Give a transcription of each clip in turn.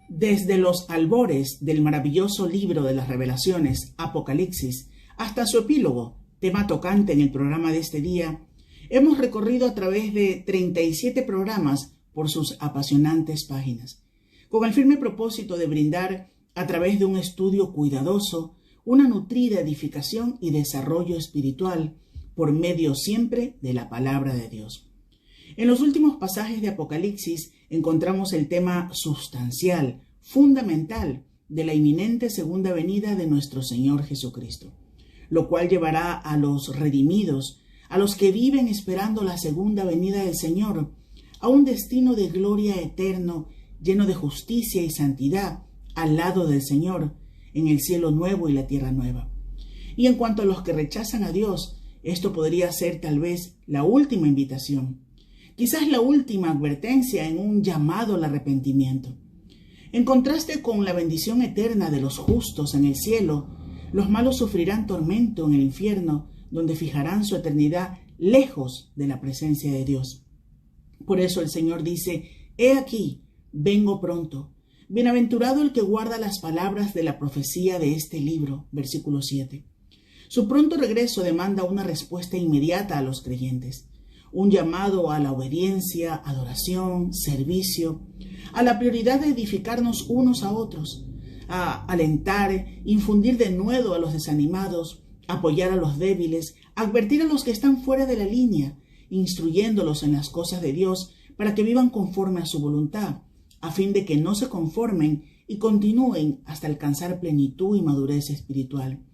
Desde los albores del maravilloso libro de las Revelaciones, Apocalipsis, hasta su epílogo, tema tocante en el programa de este día, hemos recorrido a través de 37 programas por sus apasionantes páginas, con el firme propósito de brindar, a través de un estudio cuidadoso, una nutrida edificación y desarrollo espiritual, por medio siempre de la palabra de Dios. En los últimos pasajes de Apocalipsis encontramos el tema sustancial, fundamental, de la inminente segunda venida de nuestro Señor Jesucristo, lo cual llevará a los redimidos, a los que viven esperando la segunda venida del Señor, a un destino de gloria eterno, lleno de justicia y santidad, al lado del Señor, en el cielo nuevo y la tierra nueva. Y en cuanto a los que rechazan a Dios, esto podría ser tal vez la última invitación, quizás la última advertencia en un llamado al arrepentimiento. En contraste con la bendición eterna de los justos en el cielo, los malos sufrirán tormento en el infierno, donde fijarán su eternidad lejos de la presencia de Dios. Por eso el Señor dice: «He aquí, vengo pronto. Bienaventurado el que guarda las palabras de la profecía de este libro». Versículo 7. Su pronto regreso demanda una respuesta inmediata a los creyentes, un llamado a la obediencia, adoración, servicio, a la prioridad de edificarnos unos a otros, a alentar, infundir de nuevo a los desanimados, apoyar a los débiles, advertir a los que están fuera de la línea, instruyéndolos en las cosas de Dios para que vivan conforme a su voluntad, a fin de que no se conformen y continúen hasta alcanzar plenitud y madurez espiritual.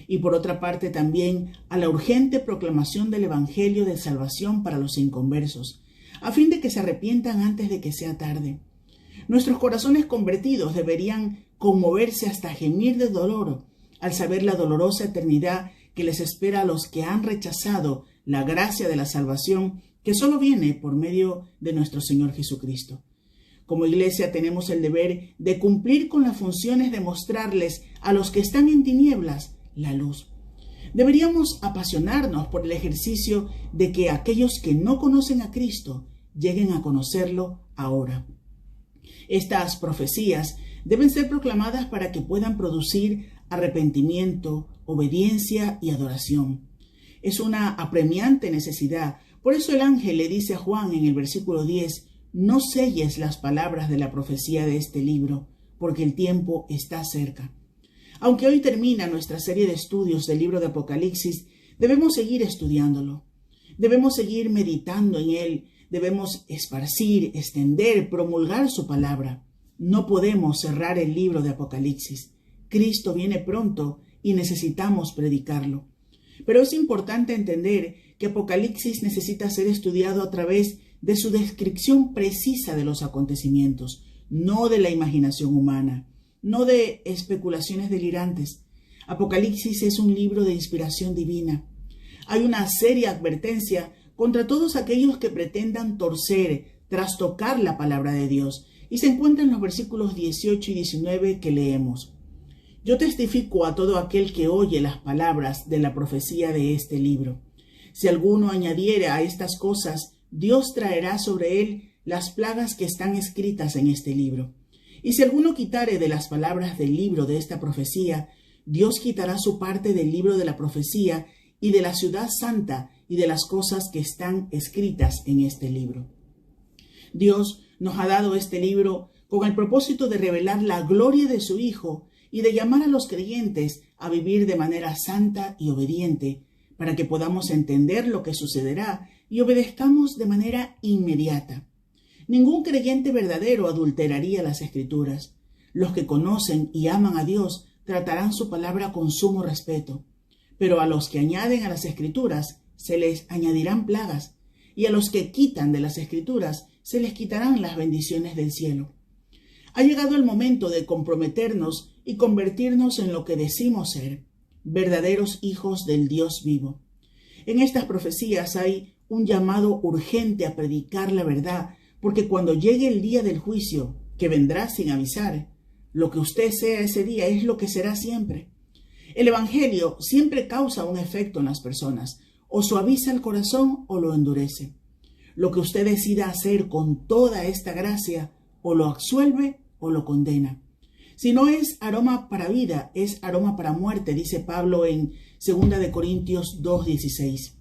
Y por otra parte también a la urgente proclamación del Evangelio de salvación para los inconversos, a fin de que se arrepientan antes de que sea tarde. Nuestros corazones convertidos deberían conmoverse hasta gemir de dolor al saber la dolorosa eternidad que les espera a los que han rechazado la gracia de la salvación que solo viene por medio de nuestro Señor Jesucristo. Como iglesia tenemos el deber de cumplir con las funciones de mostrarles a los que están en tinieblas la luz. Deberíamos apasionarnos por el ejercicio de que aquellos que no conocen a Cristo lleguen a conocerlo ahora. Estas profecías deben ser proclamadas para que puedan producir arrepentimiento, obediencia y adoración. Es una apremiante necesidad. Por eso el ángel le dice a Juan en el versículo 10: «No selles las palabras de la profecía de este libro, porque el tiempo está cerca». Aunque hoy termina nuestra serie de estudios del libro de Apocalipsis, debemos seguir estudiándolo. Debemos seguir meditando en él. Debemos esparcir, extender, promulgar su palabra. No podemos cerrar el libro de Apocalipsis. Cristo viene pronto y necesitamos predicarlo. Pero es importante entender que Apocalipsis necesita ser estudiado a través de su descripción precisa de los acontecimientos, no de la imaginación humana, no de especulaciones delirantes. Apocalipsis es un libro de inspiración divina. Hay una seria advertencia contra todos aquellos que pretendan torcer, trastocar la palabra de Dios, y se encuentra en los versículos 18 y 19 que leemos. «Yo testifico a todo aquel que oye las palabras de la profecía de este libro. Si alguno añadiere a estas cosas, Dios traerá sobre él las plagas que están escritas en este libro. Y si alguno quitare de las palabras del libro de esta profecía, Dios quitará su parte del libro de la profecía y de la ciudad santa y de las cosas que están escritas en este libro». Dios nos ha dado este libro con el propósito de revelar la gloria de su Hijo y de llamar a los creyentes a vivir de manera santa y obediente, para que podamos entender lo que sucederá y obedezcamos de manera inmediata. Ningún creyente verdadero adulteraría las Escrituras. Los que conocen y aman a Dios tratarán su palabra con sumo respeto. Pero a los que añaden a las Escrituras se les añadirán plagas, y a los que quitan de las Escrituras se les quitarán las bendiciones del cielo. Ha llegado el momento de comprometernos y convertirnos en lo que decimos ser, verdaderos hijos del Dios vivo. En estas profecías hay un llamado urgente a predicar la verdad, porque cuando llegue el día del juicio, que vendrá sin avisar, lo que usted sea ese día es lo que será siempre. El Evangelio siempre causa un efecto en las personas, o suaviza el corazón o lo endurece. Lo que usted decida hacer con toda esta gracia, o lo absuelve o lo condena. Si no es aroma para vida, es aroma para muerte, dice Pablo en 2 Corintios 2:16.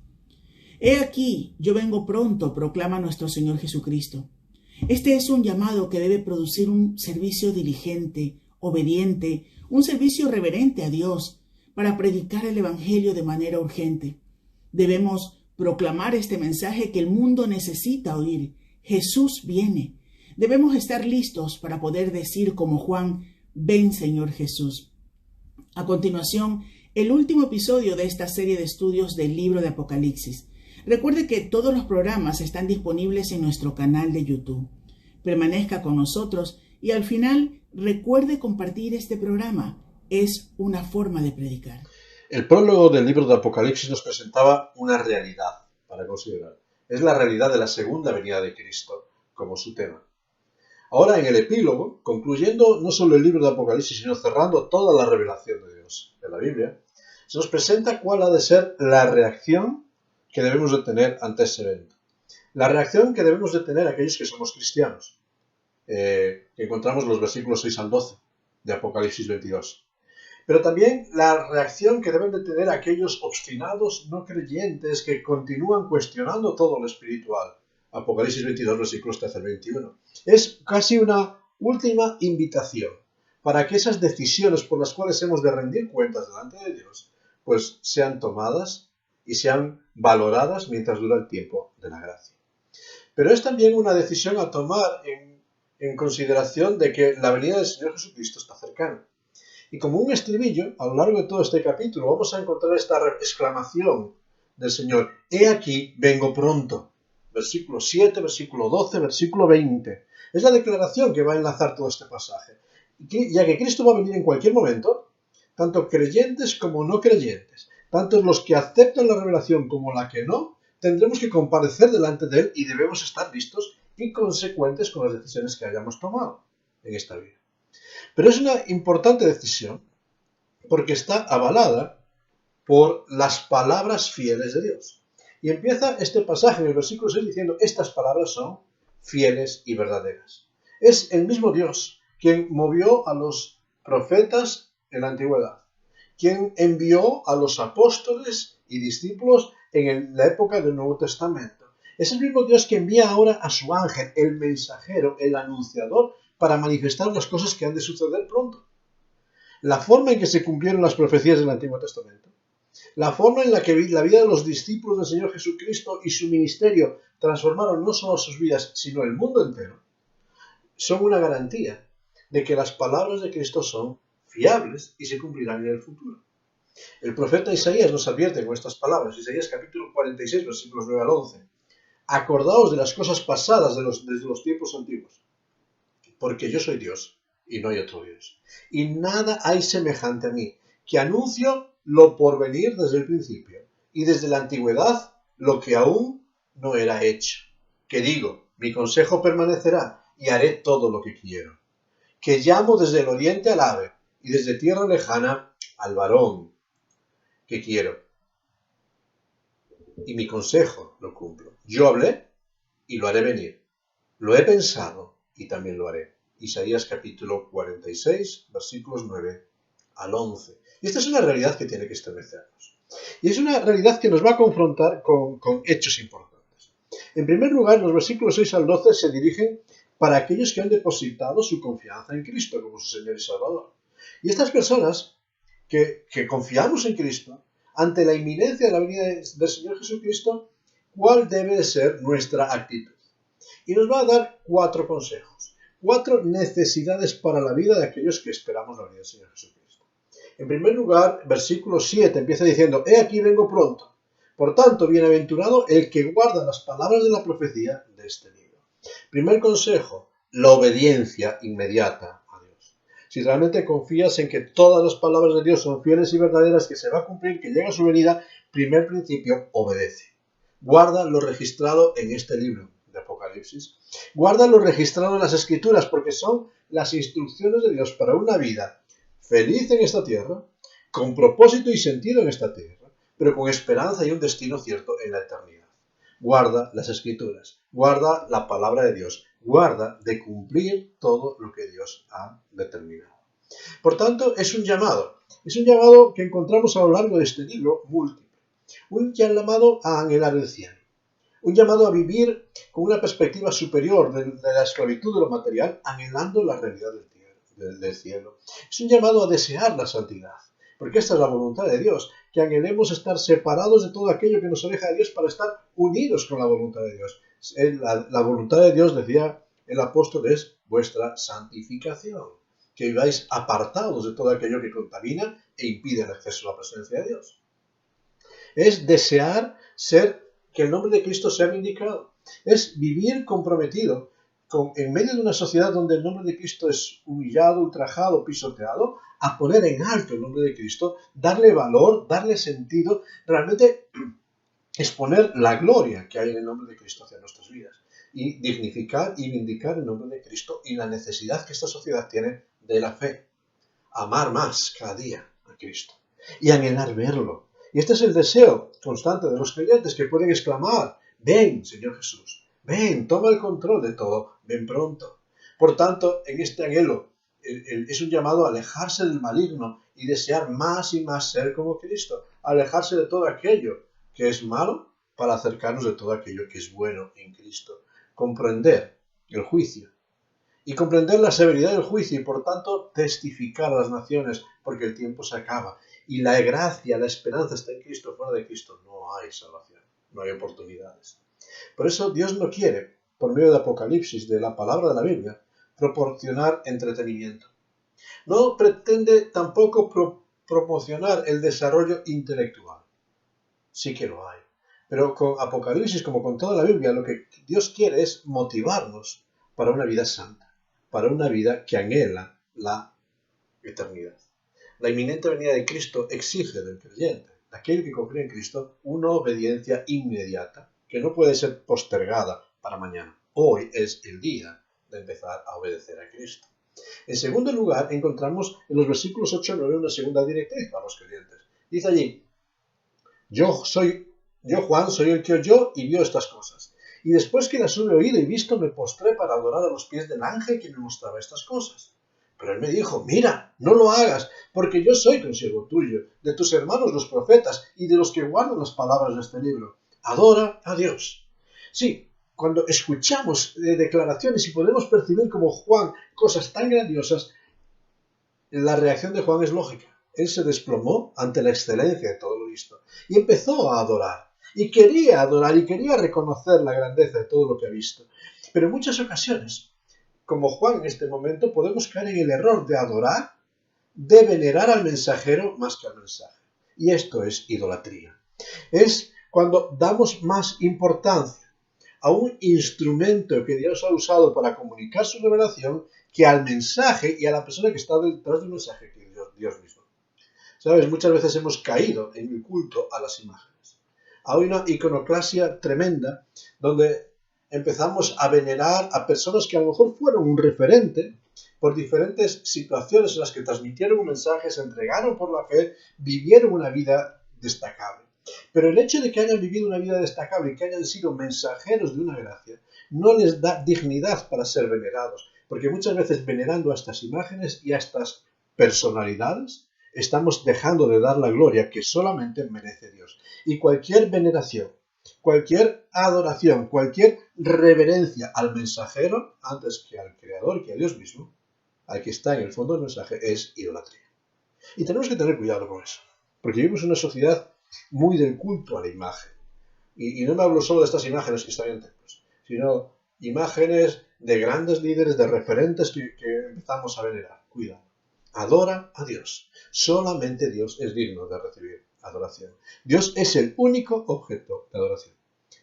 He aquí, yo vengo pronto, proclama nuestro Señor Jesucristo. Este es un llamado que debe producir un servicio diligente, obediente, un servicio reverente a Dios, para predicar el Evangelio de manera urgente. Debemos proclamar este mensaje que el mundo necesita oír. Jesús viene. Debemos estar listos para poder decir como Juan: ven, Señor Jesús. A continuación, el último episodio de esta serie de estudios del libro de Apocalipsis. Recuerde que todos los programas están disponibles en nuestro canal de YouTube. Permanezca con nosotros y al final recuerde compartir este programa. Es una forma de predicar. El prólogo del libro de Apocalipsis nos presentaba una realidad para considerar. Es la realidad de la segunda venida de Cristo como su tema. Ahora en el epílogo, concluyendo no solo el libro de Apocalipsis, sino cerrando toda la revelación de Dios de la Biblia, se nos presenta cuál ha de ser la reacción que debemos de tener ante ese evento. La reacción que debemos de tener aquellos que somos cristianos. Encontramos los versículos 6 al 12 de Apocalipsis 22. Pero también la reacción que deben de tener aquellos obstinados no creyentes que continúan cuestionando todo lo espiritual. Apocalipsis 22, versículos 13 al 21. Es casi una última invitación para que esas decisiones por las cuales hemos de rendir cuentas delante de Dios, pues sean tomadas y sean valoradas mientras dura el tiempo de la gracia. Pero es también una decisión a tomar en consideración de que la venida del Señor Jesucristo está cercana. Y como un estribillo, a lo largo de todo este capítulo, vamos a encontrar esta exclamación del Señor: he aquí, vengo pronto. Versículo 7, versículo 12, versículo 20. Es la declaración que va a enlazar todo este pasaje. Ya que Cristo va a venir en cualquier momento, tanto creyentes como no creyentes, tanto los que aceptan la revelación como la que no, tendremos que comparecer delante de Él y debemos estar listos y consecuentes con las decisiones que hayamos tomado en esta vida. Pero es una importante decisión porque está avalada por las palabras fieles de Dios. Y empieza este pasaje en el versículo 6 diciendo: estas palabras son fieles y verdaderas. Es el mismo Dios quien movió a los profetas en la antigüedad, quien envió a los apóstoles y discípulos en la época del Nuevo Testamento. Es el mismo Dios que envía ahora a su ángel, el mensajero, el anunciador, para manifestar las cosas que han de suceder pronto. La forma en que se cumplieron las profecías del Antiguo Testamento, la forma en la que la vida de los discípulos del Señor Jesucristo y su ministerio transformaron no solo sus vidas, sino el mundo entero, son una garantía de que las palabras de Cristo son fiables y se cumplirán en el futuro. El profeta Isaías nos advierte con estas palabras, Isaías capítulo 46, versículos 9 al 11. Acordaos de las cosas pasadas desde los tiempos antiguos, porque yo soy Dios y no hay otro Dios. Y nada hay semejante a mí, que anuncio lo por venir desde el principio, y desde la antigüedad lo que aún no era hecho. Que digo, mi consejo permanecerá, y haré todo lo que quiero. Que llamo desde el oriente al ave, y desde tierra lejana al varón que quiero. Y mi consejo lo cumplo. Yo hablé y lo haré venir. Lo he pensado y también lo haré. Isaías capítulo 46, versículos 9 al 11. Y esta es una realidad que tiene que estremecernos. Y es una realidad que nos va a confrontar con hechos importantes. En primer lugar, los versículos 6 al 12 se dirigen para aquellos que han depositado su confianza en Cristo como su Señor y Salvador. Y estas personas que confiamos en Cristo, ante la inminencia de la venida del Señor Jesucristo, ¿cuál debe de ser nuestra actitud? Y nos va a dar 4 consejos, 4 necesidades para la vida de aquellos que esperamos la venida del Señor Jesucristo. En primer lugar, versículo 7 empieza diciendo: he aquí vengo pronto. Por tanto, bienaventurado el que guarda las palabras de la profecía de este libro. Primer consejo, la obediencia inmediata a Dios. Si realmente confías en que todas las palabras de Dios son fieles y verdaderas, que se va a cumplir, que llega su venida, primer principio, obedece. Guarda lo registrado en este libro de Apocalipsis. Apocalipsis. Guarda lo registrado en las Escrituras, porque son las instrucciones de Dios para una vida feliz en esta tierra, con propósito y sentido en esta tierra, pero con esperanza y un destino cierto en la eternidad. Guarda las Escrituras, guarda la palabra de Dios, guarda de cumplir todo lo que Dios ha determinado. Por tanto, es un llamado que encontramos a lo largo de este libro múltiple, un llamado a anhelar el cielo, un llamado a vivir con una perspectiva superior de la esclavitud de lo material, anhelando la realidad del cielo. Es un llamado a desear la santidad, porque esta es la voluntad de Dios, que anhelemos estar separados de todo aquello que nos aleja de Dios para estar unidos con la voluntad de Dios. La voluntad de Dios, decía el apóstol, es vuestra santificación, que viváis apartados de todo aquello que contamina e impide el acceso a la presencia de Dios. Es desear que el nombre de Cristo sea vindicado. Es vivir comprometido en medio de una sociedad donde el nombre de Cristo es humillado, ultrajado, pisoteado, a poner en alto el nombre de Cristo, darle valor, darle sentido, realmente exponer la gloria que hay en el nombre de Cristo hacia nuestras vidas y dignificar y vindicar el nombre de Cristo y la necesidad que esta sociedad tiene de la fe. Amar más cada día a Cristo y anhelar verlo. Y este es el deseo constante de los creyentes, que pueden exclamar: ven, Señor Jesús, ven, toma el control de todo, ven pronto. Por tanto, en este anhelo es un llamado a alejarse del maligno y desear más y más ser como Cristo, alejarse de todo aquello que es malo para acercarnos de todo aquello que es bueno en Cristo, comprender el juicio y comprender la severidad del juicio y por tanto testificar a las naciones, porque el tiempo se acaba y la gracia, la esperanza está en Cristo. Fuera de Cristo no hay salvación, no hay oportunidades. Por eso Dios no quiere, por medio de Apocalipsis, de la palabra de la Biblia, proporcionar entretenimiento. No pretende tampoco promocionar el desarrollo intelectual. Sí que lo hay. Pero con Apocalipsis, como con toda la Biblia, lo que Dios quiere es motivarnos para una vida santa, para una vida que anhela la eternidad. La inminente venida de Cristo exige del creyente, de aquel que confía en Cristo, una obediencia inmediata, que no puede ser postergada para mañana. Hoy es el día de empezar a obedecer a Cristo. En segundo lugar, encontramos en los versículos 8 y 9 una segunda directriz para los creyentes. Dice allí: Yo, Juan, soy el que oyó y vio estas cosas. Y después que las hube oído y visto, me postré para adorar a los pies del ángel que me mostraba estas cosas. Pero él me dijo: mira, no lo hagas, porque yo soy consiervo tuyo, de tus hermanos los profetas y de los que guardan las palabras de este libro. Adora a Dios. Sí, cuando escuchamos declaraciones y podemos percibir como Juan cosas tan grandiosas, la reacción de Juan es lógica. Él se desplomó ante la excelencia de todo lo visto y empezó a adorar. Y quería adorar y quería reconocer la grandeza de todo lo que ha visto. Pero en muchas ocasiones, como Juan en este momento, podemos caer en el error de adorar, de venerar al mensajero más que al mensaje. Y esto es idolatría. Es cuando damos más importancia a un instrumento que Dios ha usado para comunicar su revelación que al mensaje y a la persona que está detrás del mensaje, que es Dios mismo. ¿Sabes? Muchas veces hemos caído en el culto a las imágenes. Hay una iconoclasia tremenda donde empezamos a venerar a personas que a lo mejor fueron un referente por diferentes situaciones en las que transmitieron un mensaje, se entregaron por la fe, vivieron una vida destacable. Pero el hecho de que hayan vivido una vida destacable y que hayan sido mensajeros de una gracia no les da dignidad para ser venerados, porque muchas veces venerando a estas imágenes y a estas personalidades estamos dejando de dar la gloria que solamente merece Dios. Y cualquier veneración, cualquier adoración, cualquier reverencia al mensajero antes que al Creador, que a Dios mismo, al que está en el fondo del mensaje, es idolatría. Y tenemos que tener cuidado con eso, porque vivimos en una sociedad muy del culto a la imagen. Y no me hablo solo de estas imágenes que están en templos, sino imágenes de grandes líderes, de referentes que empezamos a venerar. Cuidado. Adora a Dios. Solamente Dios es digno de recibir adoración. Dios es el único objeto de adoración.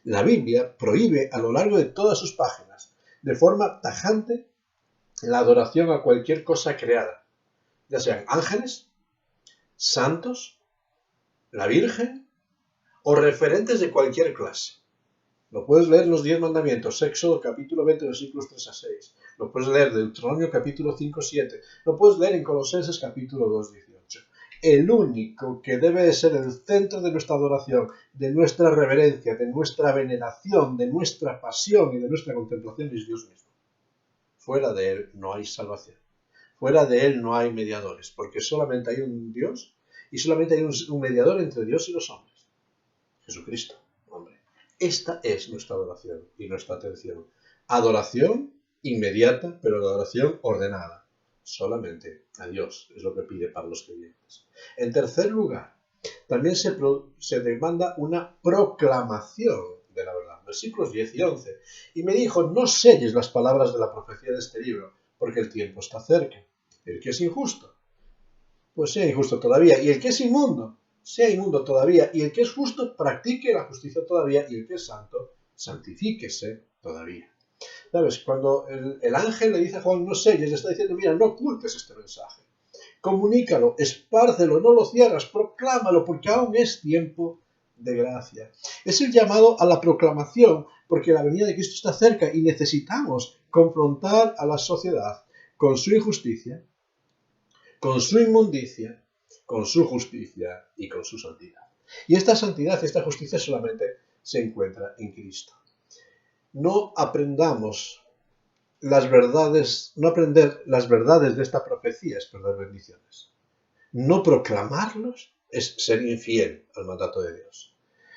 La Biblia prohíbe a lo largo de todas sus páginas, de forma tajante, la adoración a cualquier cosa creada, ya sean ángeles, santos, la Virgen o referentes de cualquier clase. Lo puedes leer en los 10 mandamientos, Éxodo capítulo 20, versículos 3 a 6. Lo puedes leer en Deuteronomio capítulo 5, 7. Lo puedes leer en Colosenses capítulo 2, 18. El único que debe de ser el centro de nuestra adoración, de nuestra reverencia, de nuestra veneración, de nuestra pasión y de nuestra contemplación es Dios mismo. Fuera de Él no hay salvación. Fuera de Él no hay mediadores, porque solamente hay un Dios y solamente hay un mediador entre Dios y los hombres. Jesucristo, hombre. Esta es nuestra adoración y nuestra atención. Adoración inmediata, pero adoración ordenada. Solamente a Dios es lo que pide para los creyentes. En tercer lugar, también se demanda una proclamación de la verdad. Versículos 10 y 11. Y me dijo, no selles las palabras de la profecía de este libro, porque el tiempo está cerca. El que es injusto, pues sea injusto todavía. Y el que es inmundo, sea inmundo todavía. Y el que es justo, practique la justicia todavía. Y el que es santo, santifíquese todavía. ¿Sabes? Cuando el ángel le dice a Juan, no selles, le está diciendo, mira, no ocultes este mensaje. Comunícalo, espárcelo, no lo cierras, proclámalo, porque aún es tiempo de gracia. Es el llamado a la proclamación, porque la venida de Cristo está cerca y necesitamos confrontar a la sociedad con su injusticia, con su inmundicia, con su justicia y con su santidad. Y esta santidad, esta justicia solamente se encuentra en Cristo. No aprendamos las verdades, no aprender las verdades de esta profecía es perder bendiciones. No proclamarlos es ser infiel al mandato de Dios.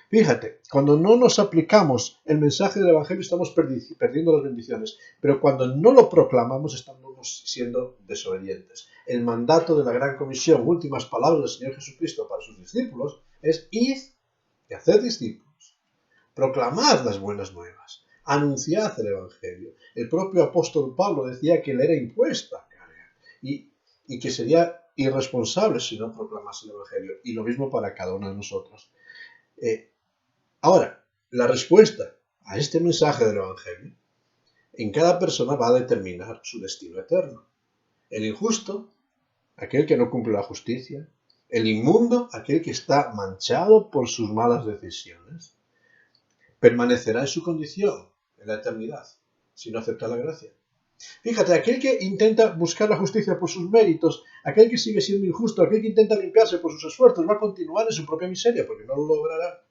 Fíjate, cuando no nos aplicamos el mensaje del Evangelio estamos perdiendo las bendiciones, pero cuando no lo proclamamos estamos siendo desobedientes. El mandato de la Gran Comisión, últimas palabras del Señor Jesucristo para sus discípulos, es id y haced discípulos. Proclamad las buenas nuevas. Anunciad el Evangelio. El propio apóstol Pablo decía que le era impuesta carga y que sería irresponsable si no proclamase el Evangelio. Y lo mismo para cada uno de nosotros. Ahora, la respuesta a este mensaje del Evangelio en cada persona va a determinar su destino eterno. El injusto, aquel que no cumple la justicia. El inmundo, aquel que está manchado por sus malas decisiones. Permanecerá en su condición en la eternidad si no acepta la gracia. Fíjate, aquel que intenta buscar la justicia por sus méritos, aquel que sigue siendo injusto, aquel que intenta limpiarse por sus esfuerzos, va a continuar en su propia miseria porque no lo logrará.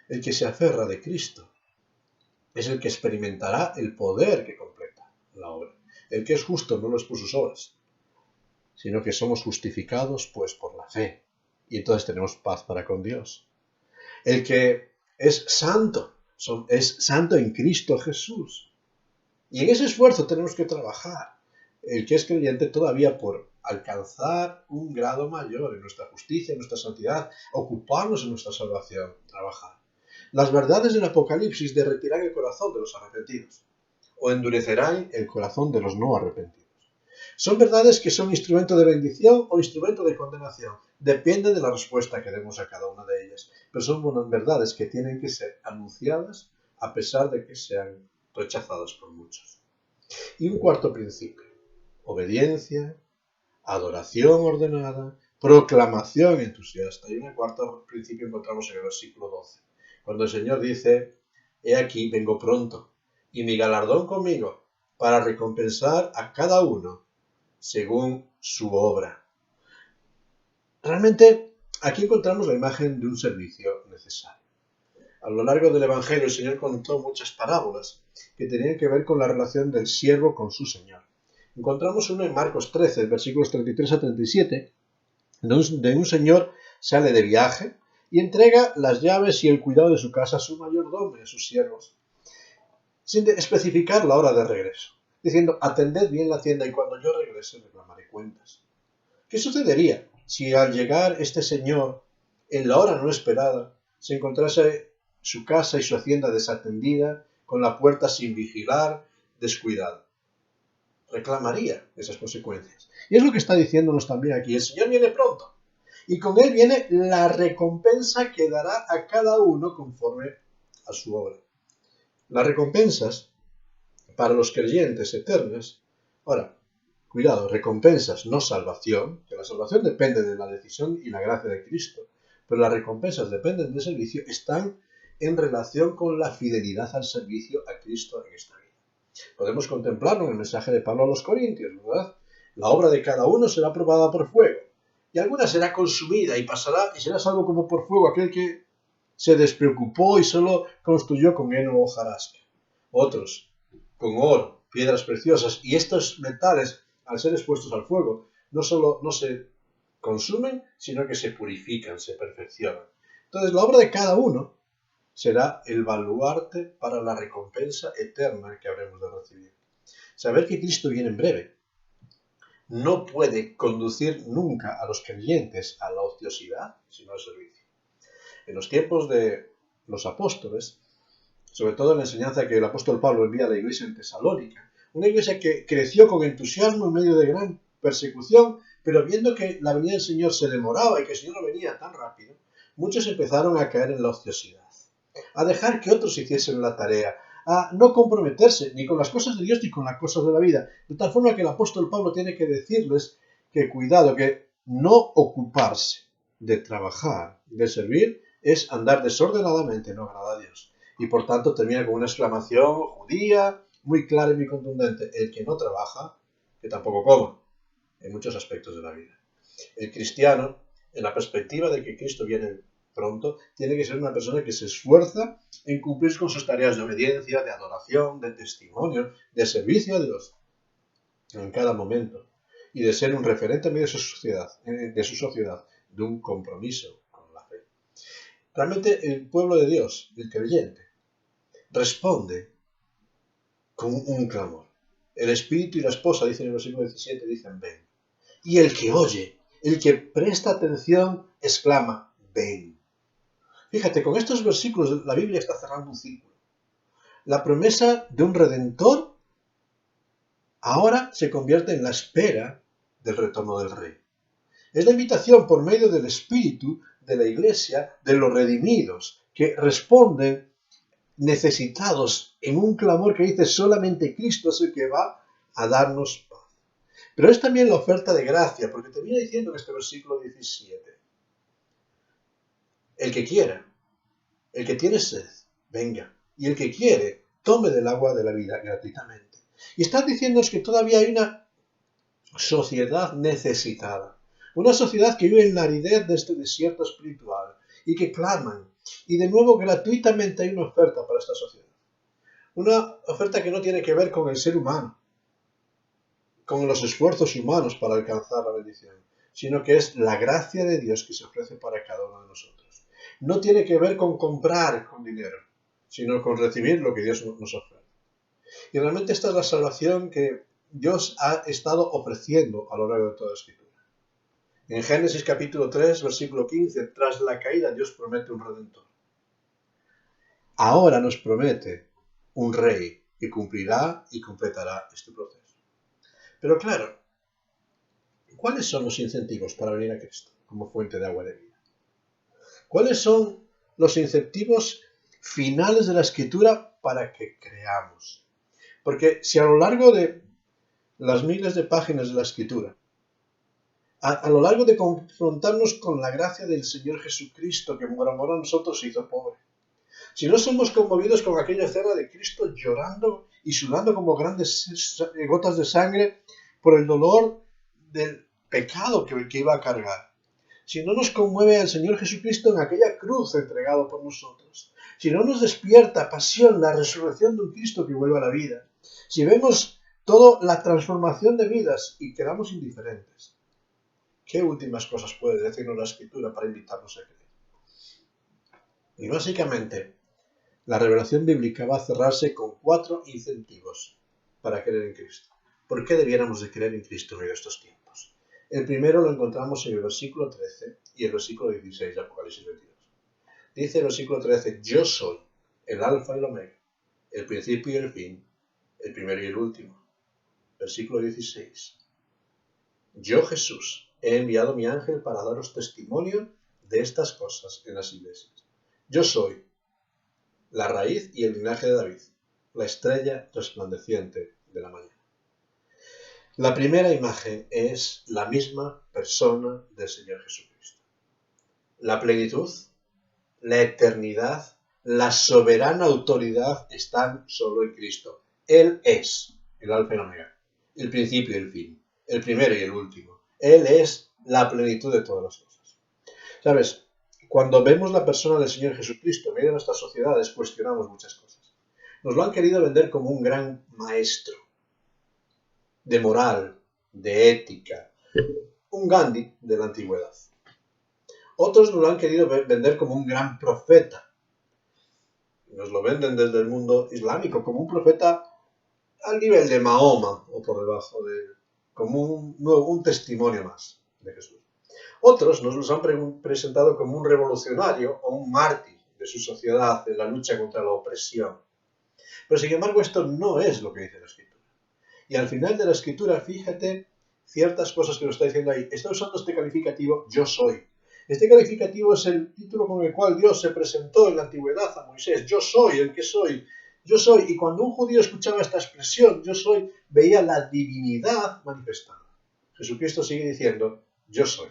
El que se aferra de Cristo es el que experimentará el poder que completa la obra. El que es justo no lo es por sus obras, sino que somos justificados pues por la fe. Y entonces tenemos paz para con Dios. El que es santo en Cristo Jesús. Y en ese esfuerzo tenemos que trabajar. El que es creyente todavía por alcanzar un grado mayor en nuestra justicia, en nuestra santidad, ocuparnos en nuestra salvación, trabajar. Las verdades del Apocalipsis derretirán el corazón de los arrepentidos o endurecerán el corazón de los no arrepentidos. Son verdades que son instrumento de bendición o instrumento de condenación. Depende de la respuesta que demos a cada una de ellas. Pero son verdades que tienen que ser anunciadas a pesar de que sean rechazadas por muchos. Y un cuarto principio. Obediencia, adoración ordenada, proclamación entusiasta. Y un cuarto principio encontramos en el versículo 12. Cuando el Señor dice, he aquí, vengo pronto, y mi galardón conmigo, para recompensar a cada uno según su obra. Realmente, aquí encontramos la imagen de un servicio necesario. A lo largo del Evangelio, el Señor contó muchas parábolas que tenían que ver con la relación del siervo con su Señor. Encontramos uno en Marcos 13, versículos 33 a 37, de un señor sale de viaje y entrega las llaves y el cuidado de su casa a su mayordomo y a sus siervos, sin especificar la hora de regreso, diciendo, atended bien la hacienda y cuando yo regrese reclamaré cuentas. ¿Qué sucedería si al llegar este señor, en la hora no esperada, se encontrase su casa y su hacienda desatendida, con la puerta sin vigilar, descuidada? Reclamaría esas consecuencias. Y es lo que está diciéndonos también aquí. El Señor viene pronto. Y con Él viene la recompensa que dará a cada uno conforme a su obra. Las recompensas para los creyentes eternas. Ahora, cuidado, recompensas, no salvación, que la salvación depende de la decisión y la gracia de Cristo, pero las recompensas dependen del servicio, están en relación con la fidelidad al servicio a Cristo en esta vida. Podemos contemplarlo en el mensaje de Pablo a los Corintios, ¿verdad? La obra de cada uno será probada por fuego, y alguna será consumida y pasará, y será salvo como por fuego aquel que se despreocupó y solo construyó con heno o hojarasca. Otros, con oro, piedras preciosas, y estos metales, al ser expuestos al fuego, no solo no se consumen, sino que se purifican, se perfeccionan. Entonces, la obra de cada uno será el baluarte para la recompensa eterna que habremos de recibir. Saber que Cristo viene en breve no puede conducir nunca a los creyentes a la ociosidad, sino al servicio. En los tiempos de los apóstoles, sobre todo en la enseñanza que el apóstol Pablo envía a la iglesia en Tesalónica, una iglesia que creció con entusiasmo en medio de gran persecución, pero viendo que la venida del Señor se demoraba y que el Señor no venía tan rápido, muchos empezaron a caer en la ociosidad, a dejar que otros hiciesen la tarea, a no comprometerse ni con las cosas de Dios ni con las cosas de la vida, de tal forma que el apóstol Pablo tiene que decirles que cuidado, que no ocuparse de trabajar, de servir, es andar desordenadamente, no agrada a Dios. Y por tanto termina con una exclamación judía muy clara y muy contundente: el que no trabaja, que tampoco coma, en muchos aspectos de la vida. El cristiano, en la perspectiva de que Cristo viene pronto, tiene que ser una persona que se esfuerza en cumplir con sus tareas de obediencia, de adoración, de testimonio, de servicio a Dios en cada momento, y de ser un referente en medio de su sociedad, de un compromiso con la fe. Realmente el pueblo de Dios, el creyente, responde con un clamor. El espíritu y la esposa, dicen en el versículo 17, dicen ven. Y el que oye, el que presta atención, exclama ven. Fíjate, con estos versículos la Biblia está cerrando un círculo. La promesa de un redentor ahora se convierte en la espera del retorno del Rey. Es la invitación por medio del Espíritu de la Iglesia, de los redimidos, que responden necesitados en un clamor que dice solamente Cristo es el que va a darnos paz. Pero es también la oferta de gracia, porque termina diciendo en este versículo 17, el que quiera, el que tiene sed, venga, y el que quiere, tome del agua de la vida gratuitamente. Y están diciéndonos que todavía hay una sociedad necesitada, una sociedad que vive en la aridez de este desierto espiritual y que claman. Y de nuevo gratuitamente hay una oferta para esta sociedad. Una oferta que no tiene que ver con el ser humano, con los esfuerzos humanos para alcanzar la bendición, sino que es la gracia de Dios que se ofrece para cada uno de nosotros. No tiene que ver con comprar con dinero, sino con recibir lo que Dios nos ofrece. Y realmente esta es la salvación que Dios ha estado ofreciendo a lo largo de toda la Escritura. En Génesis capítulo 3, versículo 15, tras la caída Dios promete un redentor. Ahora nos promete un rey que cumplirá y completará este proceso. Pero claro, ¿cuáles son los incentivos para venir a Cristo como fuente de agua de vida? ¿Cuáles son los incentivos finales de la Escritura para que creamos? Porque si a lo largo de las miles de páginas de la Escritura, a lo largo de confrontarnos con la gracia del Señor Jesucristo que por amor a nosotros se hizo pobre, si no somos conmovidos con aquella escena de Cristo llorando y sudando como grandes gotas de sangre por el dolor del pecado que iba a cargar, si no nos conmueve al Señor Jesucristo en aquella cruz entregado por nosotros, si no nos despierta pasión la resurrección de un Cristo que vuelve a la vida, si vemos toda la transformación de vidas y quedamos indiferentes, ¿qué últimas cosas puede decirnos la Escritura para invitarnos a creer? Y básicamente, la revelación bíblica va a cerrarse con 4 incentivos para creer en Cristo. ¿Por qué debiéramos de creer en Cristo en medio de estos tiempos? El primero lo encontramos en el versículo 13 y el versículo 16 de Apocalipsis 22. Dice el versículo 13, yo soy el alfa y el omega, el principio y el fin, el primero y el último. Versículo 16. Yo, Jesús, he enviado mi ángel para daros testimonio de estas cosas en las iglesias. Yo soy la raíz y el linaje de David, la estrella resplandeciente de la mañana. La primera imagen es la misma persona del Señor Jesucristo. La plenitud, la eternidad, la soberana autoridad están solo en Cristo. Él es el alfa y el omega, el principio y el fin, el primero y el último. Él es la plenitud de todas las cosas. ¿Sabes? Cuando vemos la persona del Señor Jesucristo en medio de nuestras sociedades, cuestionamos muchas cosas. Nos lo han querido vender como un gran maestro de moral, de ética, un Gandhi de la antigüedad. Otros nos lo han querido vender como un gran profeta. Nos lo venden desde el mundo islámico como un profeta al nivel de Mahoma o por debajo de él, como un testimonio más de Jesús. Otros nos los han presentado como un revolucionario o un mártir de su sociedad en la lucha contra la opresión. Pero sin embargo esto no es lo que dice la Escritura. Y al final de la Escritura, fíjate ciertas cosas que nos está diciendo ahí. Está usando este calificativo yo soy. Este calificativo es el título con el cual Dios se presentó en la antigüedad a Moisés. Yo soy el que soy. Yo soy. Y cuando un judío escuchaba esta expresión, yo soy, veía la divinidad manifestada. Jesucristo sigue diciendo, yo soy.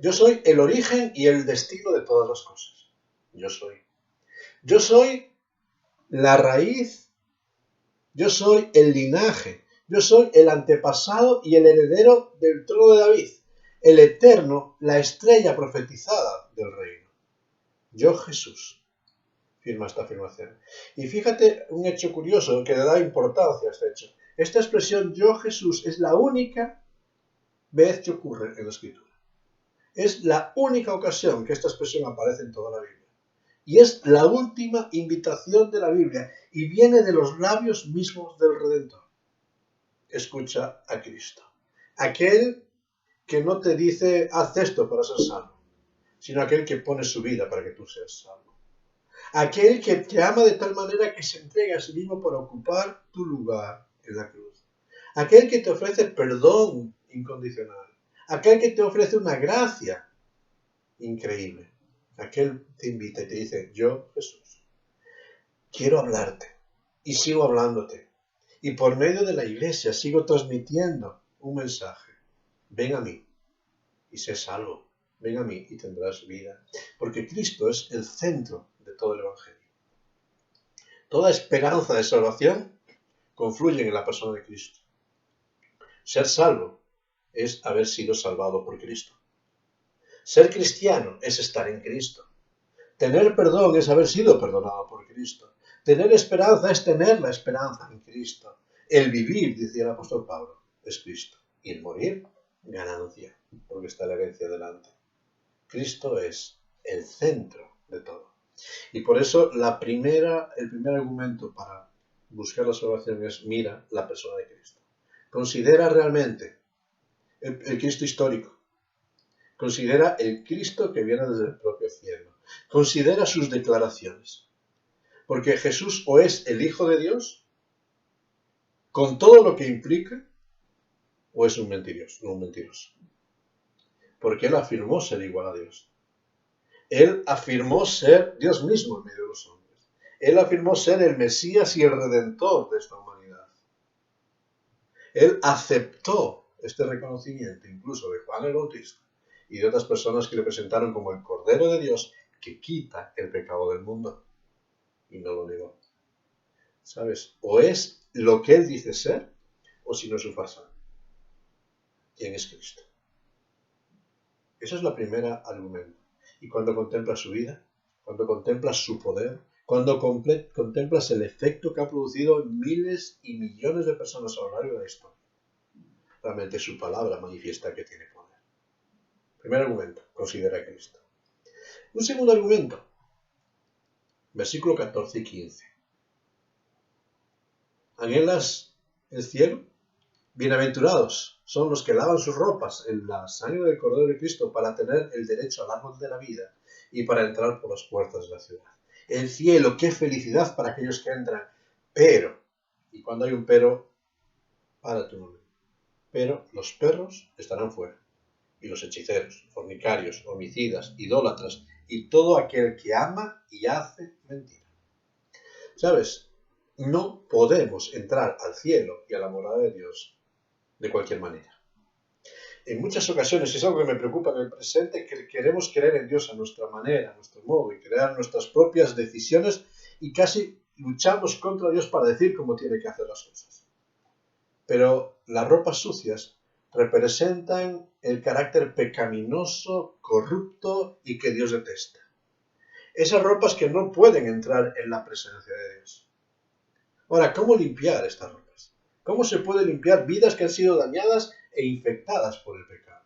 Yo soy el origen y el destino de todas las cosas. Yo soy. Yo soy la raíz. Yo soy el linaje. Yo soy el antepasado y el heredero del trono de David. El eterno, la estrella profetizada del reino. Yo Jesús. Firma esta afirmación. Y fíjate un hecho curioso que le da importancia a este hecho. Esta expresión yo Jesús es la única vez que ocurre en la Escritura. Es la única ocasión que esta expresión aparece en toda la Biblia. Y es la última invitación de la Biblia y viene de los labios mismos del Redentor. Escucha a Cristo. Aquel que no te dice haz esto para ser salvo, sino aquel que pone su vida para que tú seas salvo. Aquel que te ama de tal manera que se entrega a sí mismo para ocupar tu lugar en la cruz. Aquel que te ofrece perdón incondicional. Aquel que te ofrece una gracia increíble. Aquel te invita y te dice, yo, Jesús, quiero hablarte y sigo hablándote. Y por medio de la iglesia sigo transmitiendo un mensaje. Ven a mí y sé salvo. Ven a mí y tendrás vida. Porque Cristo es el centro de todo el Evangelio. Toda esperanza de salvación confluye en la persona de Cristo. Ser salvo es haber sido salvado por Cristo. Ser cristiano es estar en Cristo. Tener perdón es haber sido perdonado por Cristo. Tener esperanza es tener la esperanza en Cristo. El vivir, decía el apóstol Pablo, es Cristo. Y el morir, ganancia, porque está la herencia delante. Cristo es el centro de todo. Y por eso el primer argumento para buscar la salvación es mira la persona de Cristo. Considera realmente el Cristo histórico. Considera el Cristo que viene desde el propio cielo. Considera sus declaraciones. Porque Jesús o es el Hijo de Dios, con todo lo que implica, o es un mentiroso. Porque Él afirmó ser igual a Dios. Él afirmó ser Dios mismo en medio de los hombres. Él afirmó ser el Mesías y el Redentor de esta humanidad. Él aceptó este reconocimiento incluso de Juan el Bautista y de otras personas que le presentaron como el Cordero de Dios que quita el pecado del mundo. Y no lo negó. ¿Sabes? O es lo que Él dice ser, o si no es su farsa. ¿Quién es Cristo? Ese es el primer argumento. Y cuando contemplas su vida, cuando contemplas su poder, cuando contemplas el efecto que ha producido en miles y millones de personas a lo largo de la historia, realmente su palabra manifiesta que tiene poder. Primer argumento, considera a Cristo. Un segundo argumento, versículo 14 y 15. ¿Anhelas el cielo? Bienaventurados son los que lavan sus ropas en la sangre del Cordero de Cristo para tener el derecho al árbol de la vida y para entrar por las puertas de la ciudad. El cielo, qué felicidad para aquellos que entran. Pero, y cuando hay un pero, para tu nombre. Pero los perros estarán fuera, y los hechiceros, fornicarios, homicidas, idólatras, y todo aquel que ama y hace mentira. ¿Sabes? No podemos entrar al cielo y a la morada de Dios de cualquier manera. En muchas ocasiones, es algo que me preocupa en el presente, que queremos creer en Dios a nuestra manera, a nuestro modo, y crear nuestras propias decisiones y casi luchamos contra Dios para decir cómo tiene que hacer las cosas. Pero las ropas sucias representan el carácter pecaminoso, corrupto y que Dios detesta. Esas ropas que no pueden entrar en la presencia de Dios. Ahora, ¿cómo limpiar estas ropas? ¿Cómo se puede limpiar vidas que han sido dañadas e infectadas por el pecado?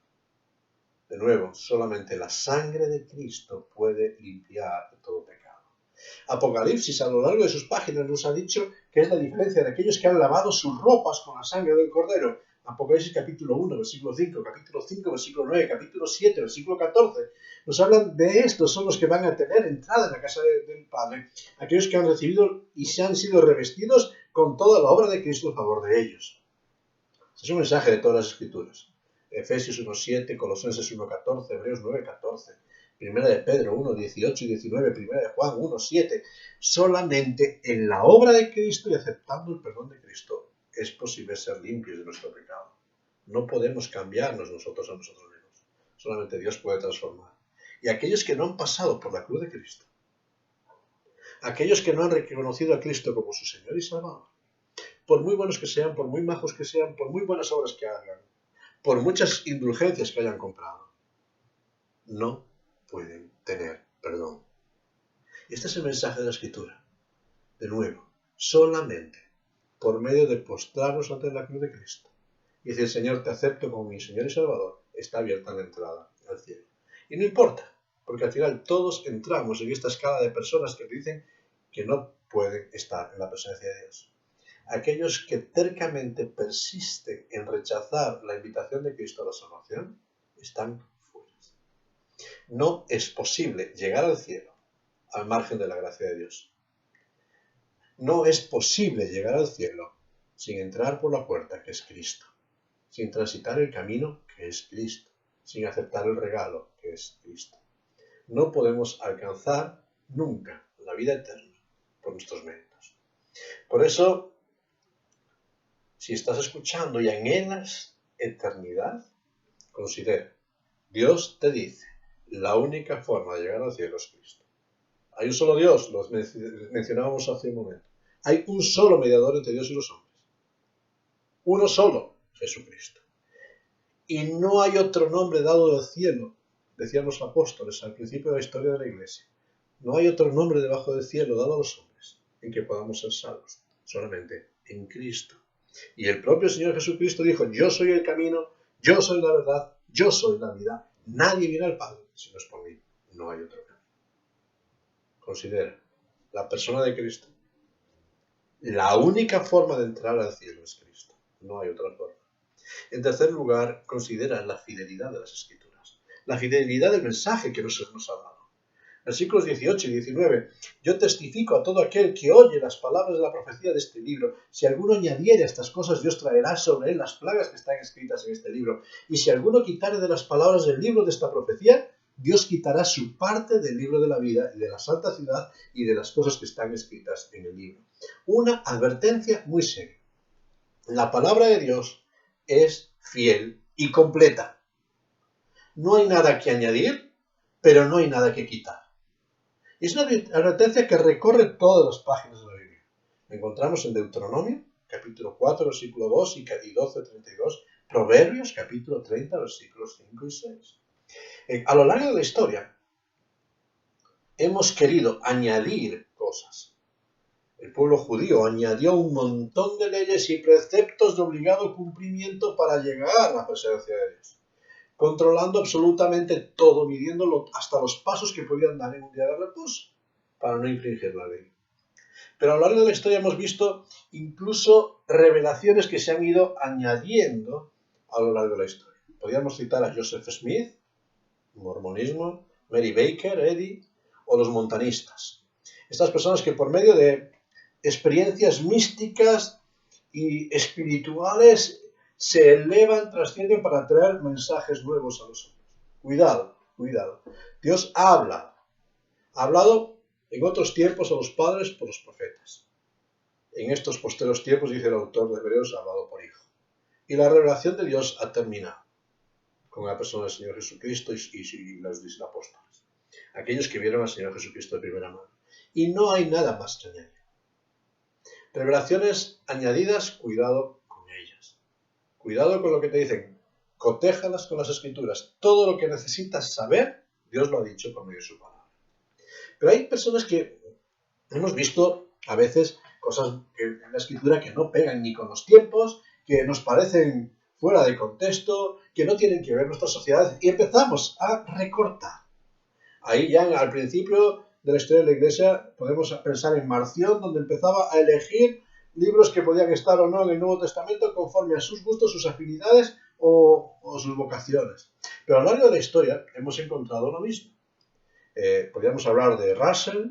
De nuevo, solamente la sangre de Cristo puede limpiar de todo pecado. Apocalipsis, a lo largo de sus páginas, nos ha dicho que es la diferencia de aquellos que han lavado sus ropas con la sangre del Cordero. Apocalipsis capítulo 1, versículo 5, capítulo 5, versículo 9, capítulo 7, versículo 14. Nos hablan de estos, son los que van a tener entrada en la casa del Padre. Aquellos que han recibido y se han sido revestidos con toda la obra de Cristo en favor de ellos. Este es un mensaje de todas las Escrituras. Efesios 1.7, Colosenses 1.14, Hebreos 9.14. Primera de Pedro 1, 18 y 19, Primera de Juan 1, 7. Solamente en la obra de Cristo y aceptando el perdón de Cristo es posible ser limpios de nuestro pecado. No podemos cambiarnos nosotros a nosotros mismos. Solamente Dios puede transformar. Y aquellos que no han pasado por la cruz de Cristo, aquellos que no han reconocido a Cristo como su Señor y Salvador, por muy buenos que sean, por muy majos que sean, por muy buenas obras que hagan, por muchas indulgencias que hayan comprado, no pueden tener perdón. Este es el mensaje de la Escritura. De nuevo, solamente por medio de postrarnos ante la cruz de Cristo y decir, Señor, te acepto como mi Señor y Salvador, está abierta la entrada al cielo. Y no importa, porque al final todos entramos en esta escala de personas que dicen que no pueden estar en la presencia de Dios. Aquellos que tercamente persisten en rechazar la invitación de Cristo a la salvación, están fuera. No es posible llegar al cielo al margen de la gracia de Dios. No es posible llegar al cielo sin entrar por la puerta que es Cristo, sin transitar el camino que es Cristo, sin aceptar el regalo que es Cristo. No podemos alcanzar nunca la vida eterna por nuestros méritos. Por eso, si estás escuchando y anhelas eternidad, considera, Dios te dice, la única forma de llegar al cielo es Cristo. Hay un solo Dios, lo mencionábamos hace un momento. Hay un solo mediador entre Dios y los hombres. Uno solo, Jesucristo. Y no hay otro nombre dado del cielo, decían los apóstoles al principio de la historia de la Iglesia. No hay otro nombre debajo del cielo dado a los hombres en que podamos ser salvos, solamente en Cristo. Y el propio Señor Jesucristo dijo, yo soy el camino, yo soy la verdad, yo soy la vida. Nadie viene al Padre si no es por mí. No hay otro camino. Considera, la persona de Cristo. La única forma de entrar al cielo es Cristo. No hay otra forma. En tercer lugar, considera la fidelidad de las Escrituras. La fidelidad del mensaje que nos ha dado. Versículos 18 y 19. Yo testifico a todo aquel que oye las palabras de la profecía de este libro. Si alguno añadiere a estas cosas, Dios traerá sobre él las plagas que están escritas en este libro. Y si alguno quitare de las palabras del libro de esta profecía, Dios quitará su parte del libro de la vida y de la santa ciudad y de las cosas que están escritas en el libro. Una advertencia muy seria. La palabra de Dios es fiel y completa. No hay nada que añadir, pero no hay nada que quitar. Y es una advertencia que recorre todas las páginas de la Biblia. La encontramos en Deuteronomio, capítulo 4, versículo 2 y 12, 32. Proverbios, capítulo 30, versículos 5 y 6. A lo largo de la historia, hemos querido añadir cosas. El pueblo judío añadió un montón de leyes y preceptos de obligado cumplimiento para llegar a la presencia de Dios, controlando absolutamente todo, midiéndolo hasta los pasos que podían dar en un día de reposo, para no infringir la ley. Pero a lo largo de la historia hemos visto incluso revelaciones que se han ido añadiendo a lo largo de la historia. Podríamos citar a Joseph Smith, mormonismo, Mary Baker Eddy o los montanistas. Estas personas que por medio de experiencias místicas y espirituales se elevan, trascienden para traer mensajes nuevos a los hombres. Cuidado, cuidado. Dios ha hablado en otros tiempos a los padres por los profetas. En estos posteros tiempos, dice el autor de Hebreos, ha hablado por hijo. Y la revelación de Dios ha terminado. con la persona del Señor Jesucristo y los apóstoles. Aquellos que vieron al Señor Jesucristo de primera mano. Y no hay nada más que añadir. Revelaciones añadidas, cuidado con ellas. Cuidado con lo que te dicen. Cotéjalas con las Escrituras. Todo lo que necesitas saber, Dios lo ha dicho por medio de su palabra. Pero hay personas que hemos visto a veces cosas en la Escritura que no pegan ni con los tiempos, que nos parecen fuera de contexto, que no tienen que ver con nuestra sociedad, y empezamos a recortar. Ahí ya al principio de la historia de la Iglesia podemos pensar en Marción, donde empezaba a elegir libros que podían estar o no en el Nuevo Testamento conforme a sus gustos, sus afinidades o sus vocaciones. Pero a lo largo de la historia hemos encontrado lo mismo. Podríamos hablar de Russell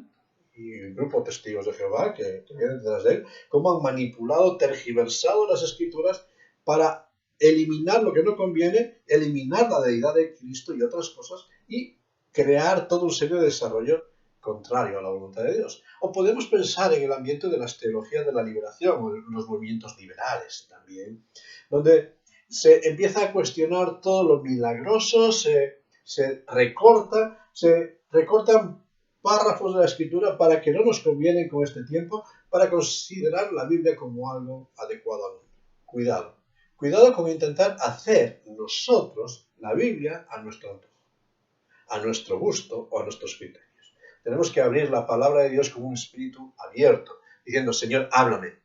y el grupo Testigos de Jehová que vienen detrás de él, cómo han manipulado, tergiversado las Escrituras para eliminar lo que no conviene, eliminar la deidad de Cristo y otras cosas, y crear todo un serio de desarrollo contrario a la voluntad de Dios. O podemos pensar en el ambiente de las teologías de la liberación o en los movimientos liberales también, donde se empieza a cuestionar todo lo milagroso, se recortan párrafos de la Escritura para que no nos convienen con este tiempo, para considerar la Biblia como algo adecuado al mundo. Cuidado. Cuidado con intentar hacer nosotros la Biblia a nuestro antojo, a nuestro gusto o a nuestros criterios. Tenemos que abrir la palabra de Dios con un espíritu abierto, diciendo, Señor, háblame,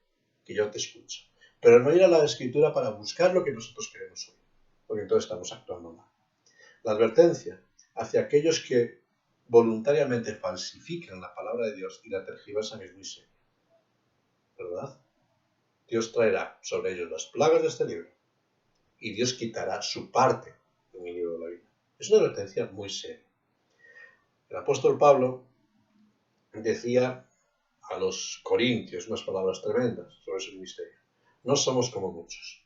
que yo te escucho. Pero no ir a la Escritura para buscar lo que nosotros queremos oír, porque entonces estamos actuando mal. La advertencia hacia aquellos que voluntariamente falsifican la palabra de Dios y la tergiversan es muy seria, ¿verdad? Dios traerá sobre ellos las plagas de este libro y Dios quitará su parte en el libro de la Biblia. Es una advertencia muy seria. El apóstol Pablo decía a los corintios unas palabras tremendas sobre su ministerio. No somos como muchos,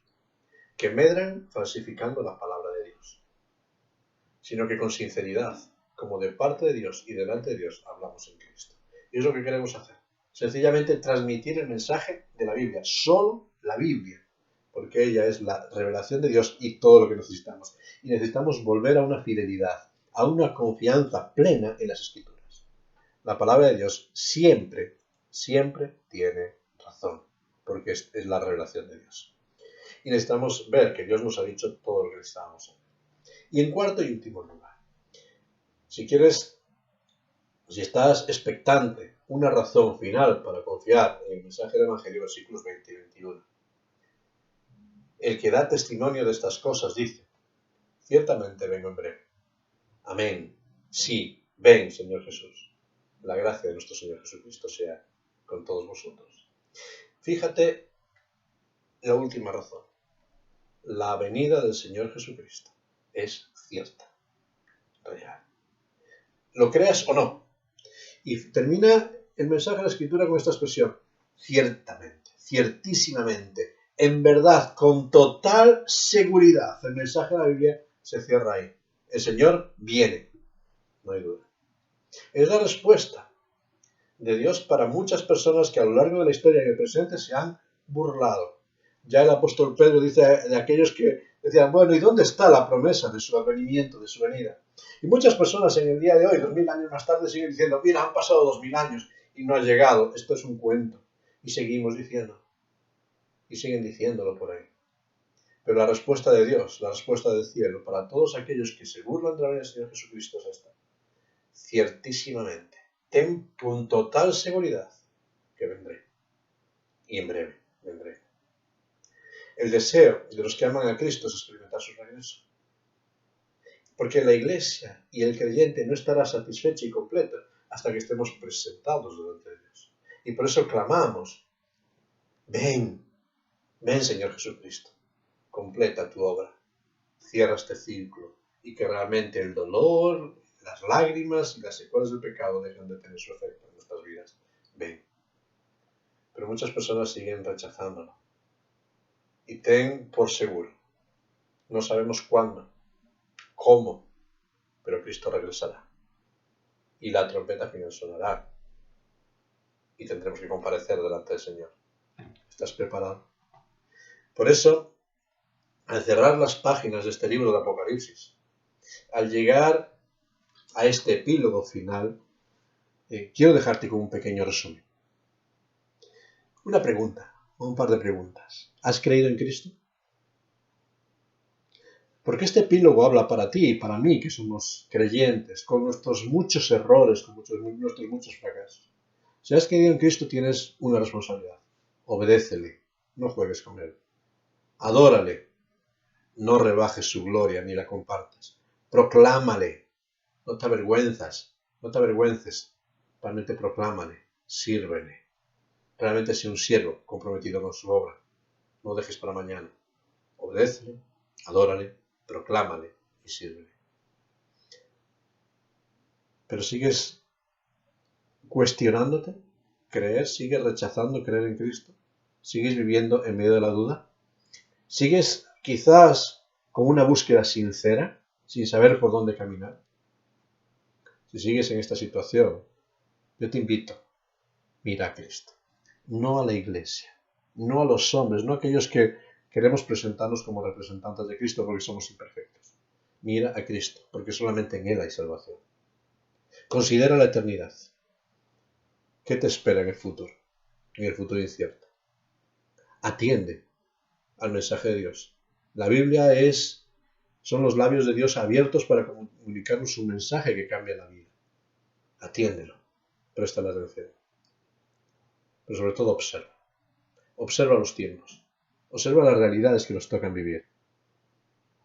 que medran falsificando la palabra de Dios, sino que con sinceridad, como de parte de Dios y delante de Dios, hablamos en Cristo. Y es lo que queremos hacer. Sencillamente transmitir el mensaje de la Biblia, solo la Biblia, porque ella es la revelación de Dios y todo lo que necesitamos. Y necesitamos volver a una fidelidad, a una confianza plena en las Escrituras. La palabra de Dios siempre, siempre tiene razón, porque es la revelación de Dios. Y necesitamos ver que Dios nos ha dicho todo lo que necesitábamos saber. Y en cuarto y último lugar, si estás expectante, una razón final para confiar en el mensaje del Evangelio, versículos 20 y 21. El que da testimonio de estas cosas dice, ciertamente vengo en breve. Amén. Sí, ven, Señor Jesús. La gracia de nuestro Señor Jesucristo sea con todos vosotros. Fíjate la última razón. La venida del Señor Jesucristo es cierta, real. Lo creas o no. Y termina el mensaje de la Escritura con esta expresión. Ciertamente, ciertísimamente, en verdad, con total seguridad. El mensaje de la Biblia se cierra ahí. El Señor viene, no hay duda. Es la respuesta de Dios para muchas personas que a lo largo de la historia y el presente se han burlado. Ya el apóstol Pedro dice de aquellos que decían, bueno, ¿y dónde está la promesa de su advenimiento, de su venida? Y muchas personas en el día de hoy, 2000 años más tarde, siguen diciendo, mira, han pasado 2000 años y no ha llegado, esto es un cuento. Y seguimos diciendo, y siguen diciéndolo por ahí. Pero la respuesta de Dios, la respuesta del cielo, para todos aquellos que se burlan de la venida del Señor Jesucristo es esta. Ciertísimamente, ten con total seguridad que vendré. Y en breve vendré. El deseo de los que aman a Cristo es experimentar su regreso. Porque la Iglesia y el creyente no estará satisfecho y completo hasta que estemos presentados delante de Dios. Y por eso clamamos, ven, ven Señor Jesucristo, completa tu obra, cierra este círculo y que realmente el dolor, las lágrimas y las secuelas del pecado dejen de tener su efecto en nuestras vidas. Ven. Pero muchas personas siguen rechazándolo. Y ten por seguro, no sabemos cuándo, cómo, pero Cristo regresará. Y la trompeta final sonará. Y tendremos que comparecer delante del Señor. ¿Estás preparado? Por eso, al cerrar las páginas de este libro de Apocalipsis, al llegar a este epílogo final, quiero dejarte con un pequeño resumen. Una pregunta, o un par de preguntas. ¿Has creído en Cristo? Porque este epílogo habla para ti y para mí, que somos creyentes, con nuestros muchos errores, con nuestros muchos fracasos. Si has creído en Cristo, tienes una responsabilidad. Obedécele, no juegues con Él. Adórale, no rebajes su gloria ni la compartas. Proclámale, no te avergüences, realmente proclámale, sírvele. Realmente sé un siervo comprometido con su obra. No dejes para mañana. Obedécele, adórale, proclámale y sírvele. Pero sigues cuestionándote, sigues rechazando creer en Cristo, sigues viviendo en medio de la duda, sigues quizás con una búsqueda sincera, sin saber por dónde caminar. Si sigues en esta situación, yo te invito, mira a Cristo, no a la iglesia, no a los hombres, no a aquellos que queremos presentarnos como representantes de Cristo porque somos imperfectos. Mira a Cristo, porque solamente en Él hay salvación. Considera la eternidad. ¿Qué te espera en el futuro incierto? Atiende al mensaje de Dios. La Biblia son los labios de Dios abiertos para comunicarnos un mensaje que cambia la vida. Atiéndelo, préstale atención. Pero sobre todo observa. Observa los tiempos. Observa las realidades que nos tocan vivir.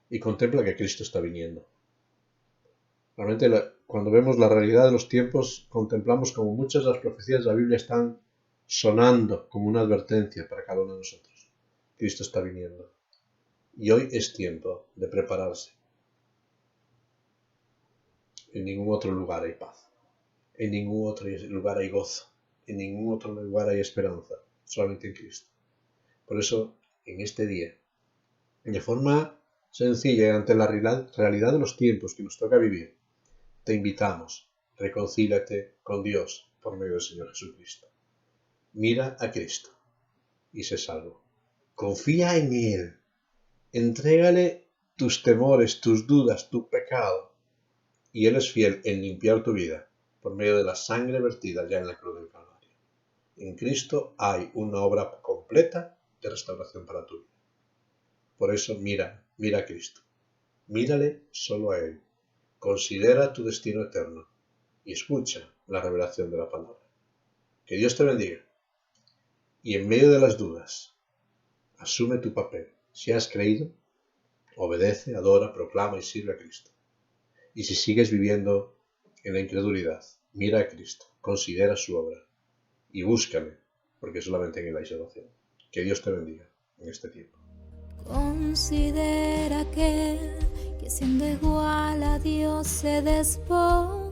Y contempla que Cristo está viniendo. Realmente cuando vemos la realidad de los tiempos, contemplamos como muchas de las profecías de la Biblia están sonando como una advertencia para cada uno de nosotros. Cristo está viniendo. Y hoy es tiempo de prepararse. En ningún otro lugar hay paz. En ningún otro lugar hay gozo. En ningún otro lugar hay esperanza. Solamente en Cristo. Por eso, en este día, de forma sencilla y ante la realidad de los tiempos que nos toca vivir, te invitamos, reconcíliate con Dios por medio del Señor Jesucristo. Mira a Cristo y sé salvo. Confía en Él. Entrégale tus temores, tus dudas, tu pecado. Y Él es fiel en limpiar tu vida por medio de la sangre vertida ya en la cruz del Calvario. En Cristo hay una obra completa de restauración para tu vida. Por eso mira a Cristo. Mírale solo a Él. Considera tu destino eterno y escucha la revelación de la palabra. Que Dios te bendiga. Y en medio de las dudas, asume tu papel. Si has creído, obedece, adora, proclama y sirve a Cristo. Y si sigues viviendo en la incredulidad, mira a Cristo, considera su obra y búscale, porque solamente en Él hay salvación. Que Dios te bendiga en este tiempo. Considera que siendo igual a Dios se despojó.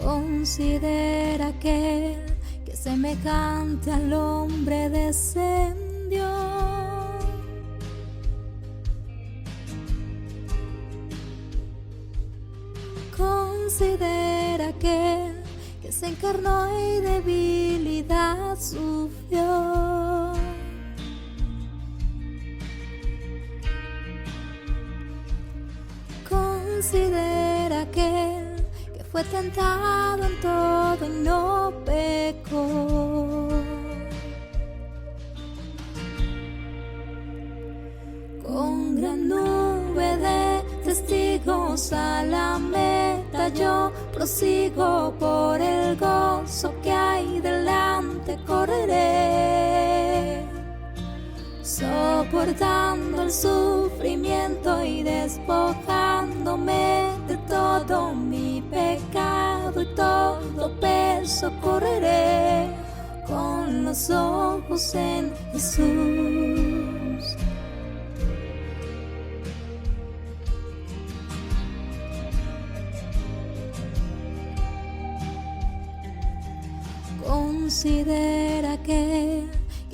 Considera que semejante al hombre descendió. Considera que se encarnó y debilidad sufrió. Considera que fue tentado en todo y no pecó. Con gran nube de testigos a la meta yo prosigo, por el gozo que hay delante correré, soportando el sufrimiento y despojándome de todo mi pecado y todo peso correré con los ojos en Jesús. Considera que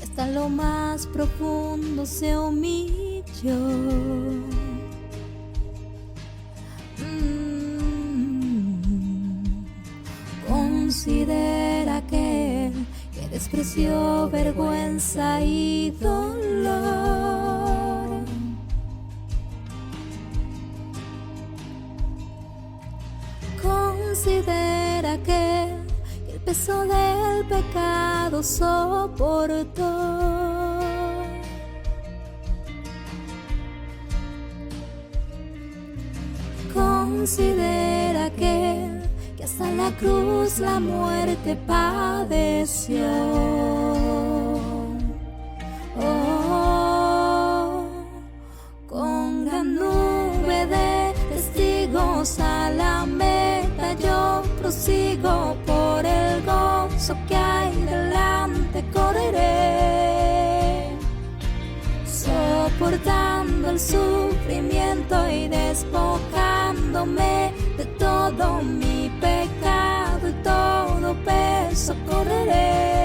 hasta lo más profundo se humilló. Considera que desprecio, vergüenza y dolor. Considera que el peso del pecado soportó. Considera que hasta la cruz la muerte padeció. Oh, con gran nube de testigos a la meta yo prosigo, por el gozo que hay delante correré, soportando el sufrimiento y despojándome de todo mi pecado y todo peso correré.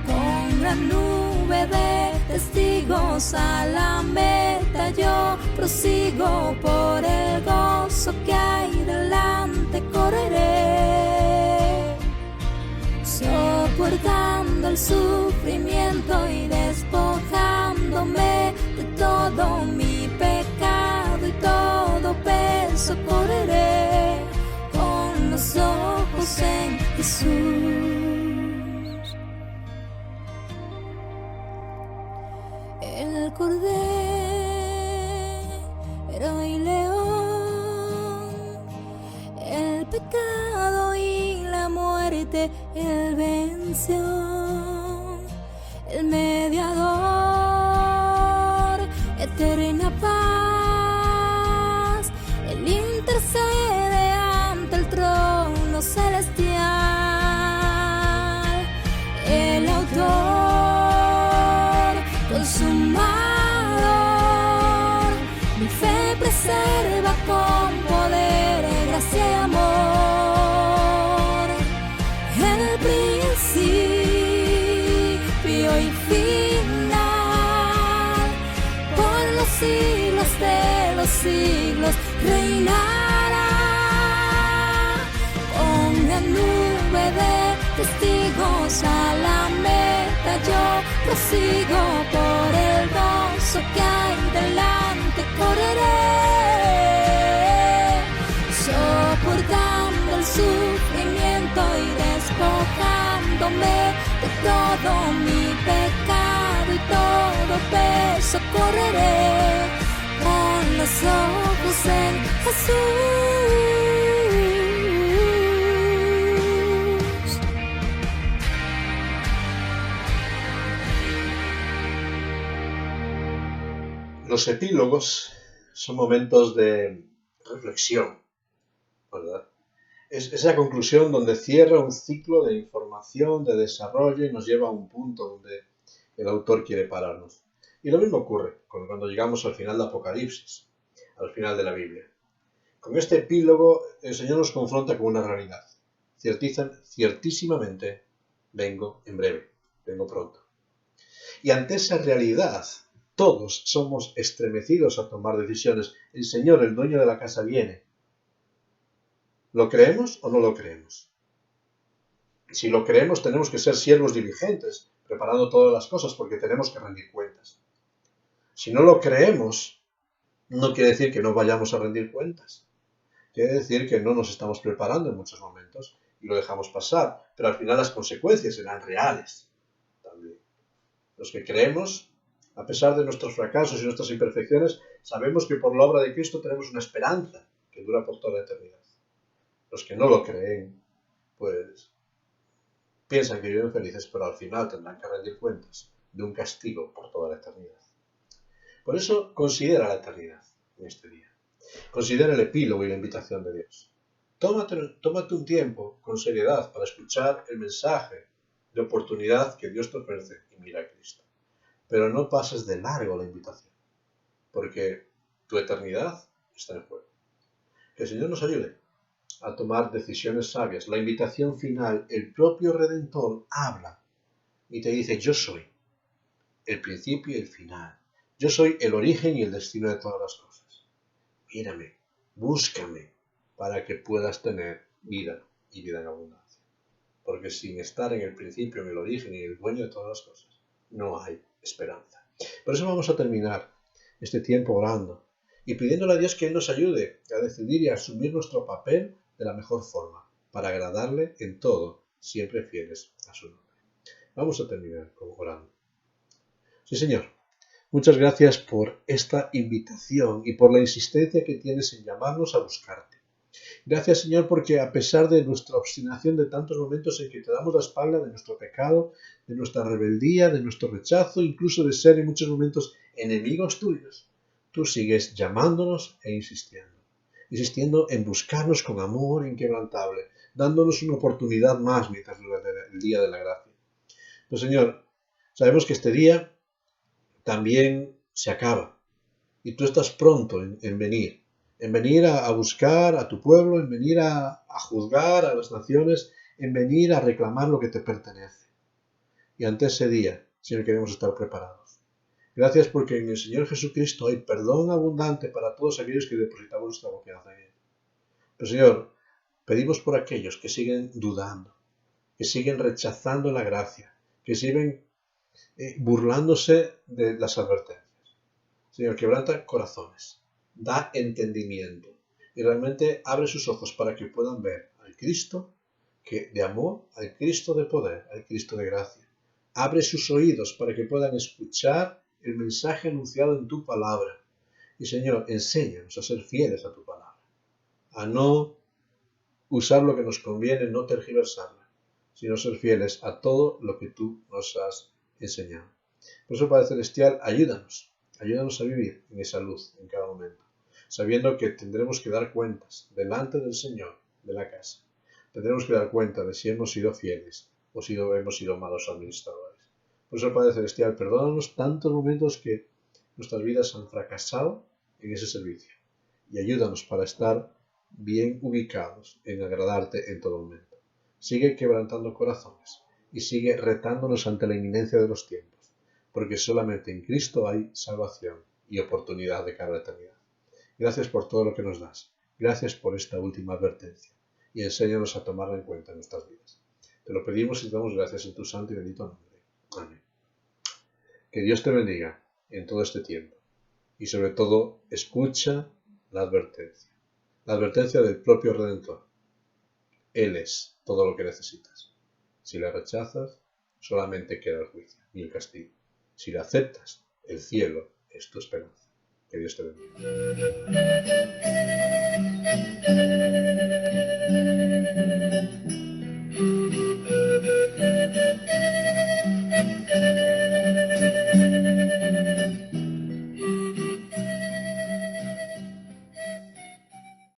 Con gran nube de testigos a la meta yo prosigo, por el gozo que hay delante correré, soportando el sufrimiento y despojándome de todo mi pecado y todo peso correré, con los ojos en Jesús. El Cordero y León, el pecado y la muerte Él venció, el mediador, eterna paz, Él intercede ante el trono celestial, el autor consumador, mi fe preserva con poder, gracia y amor, el principio y final, por los siglos de los siglos reinará, con la nube de testigos a la meta yo prosigo, por el gozo que hay delante correré, soportando el sufrimiento y despojándome de todo mi pecado y todo peso correré, con los ojos en Jesús. Los epílogos son momentos de reflexión, ¿verdad? Es esa conclusión donde cierra un ciclo de información, de desarrollo y nos lleva a un punto donde el autor quiere pararnos. Y lo mismo ocurre cuando llegamos al final de Apocalipsis, al final de la Biblia. Con este epílogo el Señor nos confronta con una realidad. Ciertísimamente, vengo en breve, vengo pronto. Y ante esa realidad, todos somos estremecidos a tomar decisiones. El Señor, el dueño de la casa, viene. ¿Lo creemos o no lo creemos? Si lo creemos, tenemos que ser siervos diligentes, preparando todas las cosas, porque tenemos que rendir cuentas. Si no lo creemos, no quiere decir que no vayamos a rendir cuentas. Quiere decir que no nos estamos preparando en muchos momentos y lo dejamos pasar, pero al final las consecuencias serán reales también. Los que creemos, a pesar de nuestros fracasos y nuestras imperfecciones, sabemos que por la obra de Cristo tenemos una esperanza que dura por toda la eternidad. Los que no lo creen, pues piensan que viven felices, pero al final tendrán que rendir cuentas de un castigo por toda la eternidad. Por eso considera la eternidad en este día. Considera el epílogo y la invitación de Dios. Tómate un tiempo con seriedad para escuchar el mensaje de oportunidad que Dios te ofrece y mira a Cristo. Pero no pases de largo la invitación, porque tu eternidad está en juego. Que el Señor nos ayude a tomar decisiones sabias. La invitación final, el propio Redentor habla y te dice: yo soy el principio y el final. Yo soy el origen y el destino de todas las cosas. Mírame, búscame para que puedas tener vida y vida en abundancia. porque sin estar en el principio, en el origen y en el dueño de todas las cosas, no hay esperanza. Por eso vamos a terminar este tiempo orando y pidiéndole a Dios que Él nos ayude a decidir y a asumir nuestro papel de la mejor forma, para agradarle en todo, siempre fieles a su nombre. Vamos a terminar orando. Sí, Señor, muchas gracias por esta invitación y por la insistencia que tienes en llamarnos a buscarte. Gracias, Señor, porque a pesar de nuestra obstinación de tantos momentos en que te damos la espalda de nuestro pecado, de nuestra rebeldía, de nuestro rechazo, incluso de ser en muchos momentos enemigos tuyos, tú sigues llamándonos e insistiendo en buscarnos con amor inquebrantable, dándonos una oportunidad más mientras dura el día de la gracia. Pues, Señor, sabemos que este día también se acaba y tú estás pronto en venir a buscar a tu pueblo, en venir a juzgar a las naciones, en venir a reclamar lo que te pertenece. Y ante ese día, Señor, queremos estar preparados. Gracias porque en el Señor Jesucristo hay perdón abundante para todos aquellos que depositamos nuestra confianza en Él. Pero, Señor, pedimos por aquellos que siguen dudando, que siguen rechazando la gracia, que siguen burlándose de las advertencias. Señor, quebranta corazones, da entendimiento y realmente abre sus ojos para que puedan ver al Cristo de amor, al Cristo de poder, al Cristo de gracia. Abre sus oídos para que puedan escuchar el mensaje anunciado en tu palabra. Y, Señor, enséñanos a ser fieles a tu palabra, a no usar lo que nos conviene, no tergiversarla, sino ser fieles a todo lo que tú nos has enseñado. Por eso, Padre Celestial, ayúdanos a vivir en esa luz en cada momento, sabiendo que tendremos que dar cuentas delante del Señor de la casa. Tendremos que dar cuenta de si hemos sido fieles o si hemos sido malos administradores. Por eso, Padre Celestial, perdónanos tantos momentos que nuestras vidas han fracasado en ese servicio y ayúdanos para estar bien ubicados en agradarte en todo momento. Sigue quebrantando corazones y sigue retándonos ante la inminencia de los tiempos, porque solamente en Cristo hay salvación y oportunidad de cara a la eternidad. Gracias por todo lo que nos das. Gracias por esta última advertencia y enséñanos a tomarla en cuenta en nuestras vidas. Te lo pedimos y te damos gracias en tu santo y bendito nombre. Amén. Que Dios te bendiga en todo este tiempo y sobre todo escucha la advertencia del propio Redentor. Él es todo lo que necesitas. Si la rechazas, solamente queda el juicio y el castigo. Si la aceptas, el cielo es tu esperanza. Que Dios te bendiga.